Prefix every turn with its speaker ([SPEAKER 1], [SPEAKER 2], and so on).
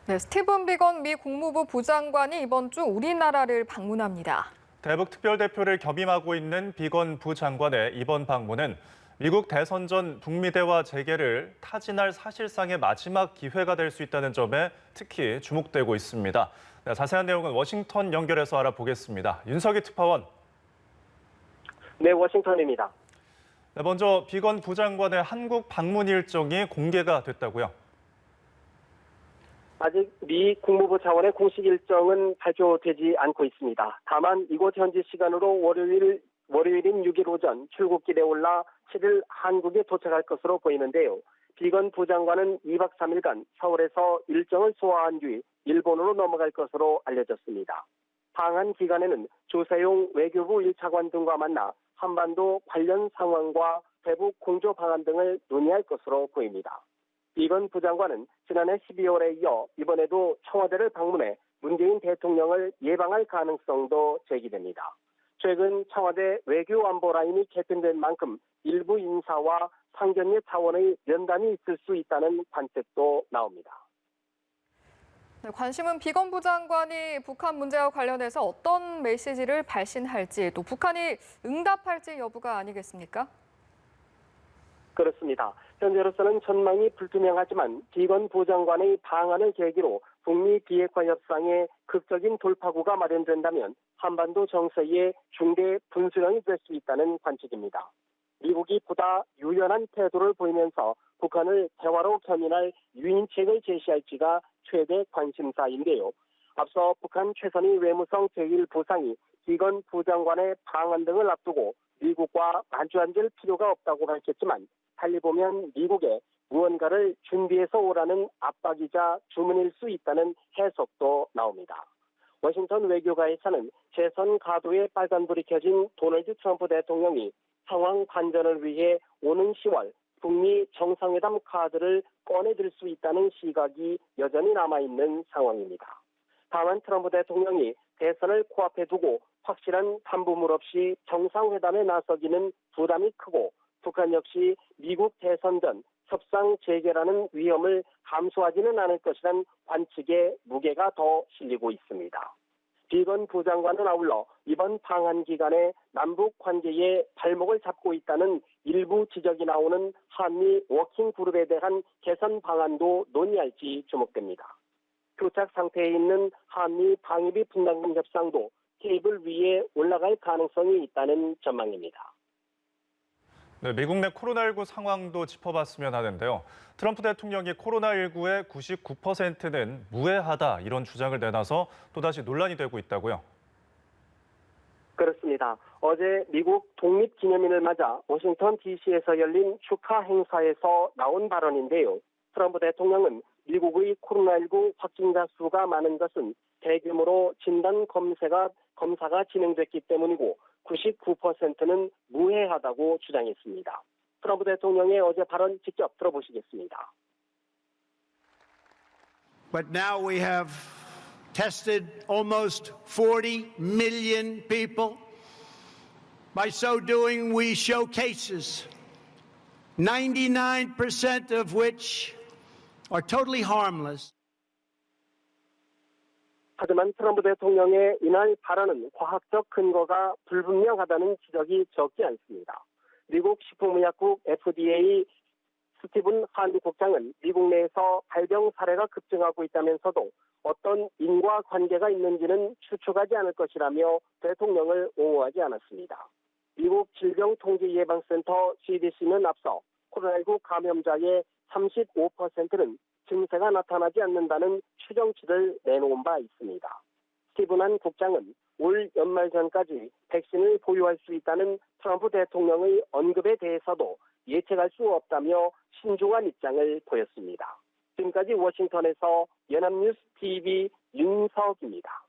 [SPEAKER 1] 네, 스티븐 비건 미 국무부 부장관이 이번 주 우리나라를 방문합니다.
[SPEAKER 2] 대북 특별대표를 겸임하고 있는 비건 부장관의 이번 방문은 미국 대선 전 북미 대화 재개를 타진할 사실상의 마지막 기회가 될 수 있다는 점에 특히 주목되고 있습니다. 네, 자세한 내용은 워싱턴 연결해서 알아보겠습니다. 윤석희 특파원.
[SPEAKER 3] 네, 워싱턴입니다.
[SPEAKER 2] 네, 먼저 비건 부장관의 한국 방문 일정이 공개가 됐다고요?
[SPEAKER 3] 아직 미 국무부 차원의 공식 일정은 발표되지 않고 있습니다. 다만 이곳 현지 시간으로 월요일인 6일 오전 출국길에 올라 7일 한국에 도착할 것으로 보이는데요. 비건 부장관은 2박 3일간 서울에서 일정을 소화한 뒤 일본으로 넘어갈 것으로 알려졌습니다. 방한 기간에는 조세용 외교부 1차관 등과 만나 한반도 관련 상황과 대북 공조 방안 등을 논의할 것으로 보입니다. 비건 부장관은 지난해 12월에 이어 이번에도 청와대를 방문해 문재인 대통령을 예방할 가능성도 제기됩니다. 최근 청와대 외교안보 라인이 개편된 만큼 일부 인사와 상견례 차원의 면담이 있을 수 있다는 관측도 나옵니다.
[SPEAKER 1] 네, 관심은 비건 부장관이 북한 문제와 관련해서 어떤 메시지를 발신할지, 또 북한이 응답할지 여부가 아니겠습니까?
[SPEAKER 3] 그렇습니다. 현재로서는 전망이 불투명하지만 비건 부장관의 방한을 계기로 북미 비핵화 협상에 극적인 돌파구가 마련된다면 한반도 정세의 중대 분수령이 될 수 있다는 관측입니다. 미국이 보다 유연한 태도를 보이면서 북한을 대화로 견인할 유인책을 제시할지가 최대 관심사인데요. 앞서 북한 최선희 외무성 제1부상이 비건 부장관의 방한 등을 앞두고 미국과 마주 앉을 필요가 없다고 밝혔지만 달리 보면 미국에 무언가를 준비해서 오라는 압박이자 주문일 수 있다는 해석도 나옵니다. 워싱턴 외교가에서는 재선 가도에 빨간불이 켜진 도널드 트럼프 대통령이 상황 반전을 위해 오는 10월 북미 정상회담 카드를 꺼내들 수 있다는 시각이 여전히 남아있는 상황입니다. 다만 트럼프 대통령이 대선을 코앞에 두고 확실한 담보물 없이 정상회담에 나서기는 부담이 크고 북한 역시 미국 대선 전 협상 재개라는 위험을 감수하지는 않을 것이란 관측에 무게가 더 실리고 있습니다. 비건 부장관은 아울러 이번 방한 기간에 남북 관계에 발목을 잡고 있다는 일부 지적이 나오는 한미 워킹그룹에 대한 개선 방안도 논의할지 주목됩니다. 교착 상태에 있는 한미 방위비 분담금 협상도 테이블 위에 올라갈 가능성이 있다는 전망입니다.
[SPEAKER 2] 네, 미국 내 코로나19 상황도 짚어봤으면 하는데요. 트럼프 대통령이 코로나19의 99%는 무해하다 이런 주장을 내놔서 또다시 논란이 되고 있다고요.
[SPEAKER 3] 그렇습니다. 어제 미국 독립기념일을 맞아 워싱턴 DC에서 열린 축하 행사에서 나온 발언인데요. 트럼프 대통령은 미국의 코로나19 확진자 수가 많은 것은 대규모로 진단 검사가 진행됐기 때문이고 99%는 무해하다고 주장했습니다. 트럼프 대통령의 어제 발언 직접 들어보시겠습니다.
[SPEAKER 4] But now we have tested almost 40 million people. By so doing, we show cases, 99% of which are totally harmless.
[SPEAKER 3] 하지만 트럼프 대통령의 이날 발언은 과학적 근거가 불분명하다는 지적이 적지 않습니다. 미국 식품의약국 FDA 스티븐 한 국장은 미국 내에서 발병 사례가 급증하고 있다면서도 어떤 인과관계가 있는지는 추측하지 않을 것이라며 대통령을 옹호하지 않았습니다. 미국 질병통제예방센터 CDC는 앞서 코로나19 감염자의 35%는 증세가 나타나지 않는다는 추정치를 내놓은 바 있습니다. 스티븐 한 국장은 올 연말 전까지 백신을 보유할 수 있다는 트럼프 대통령의 언급에 대해서도 예측할 수 없다며 신중한 입장을 보였습니다. 지금까지 워싱턴에서 연합뉴스 TV 윤석입니다.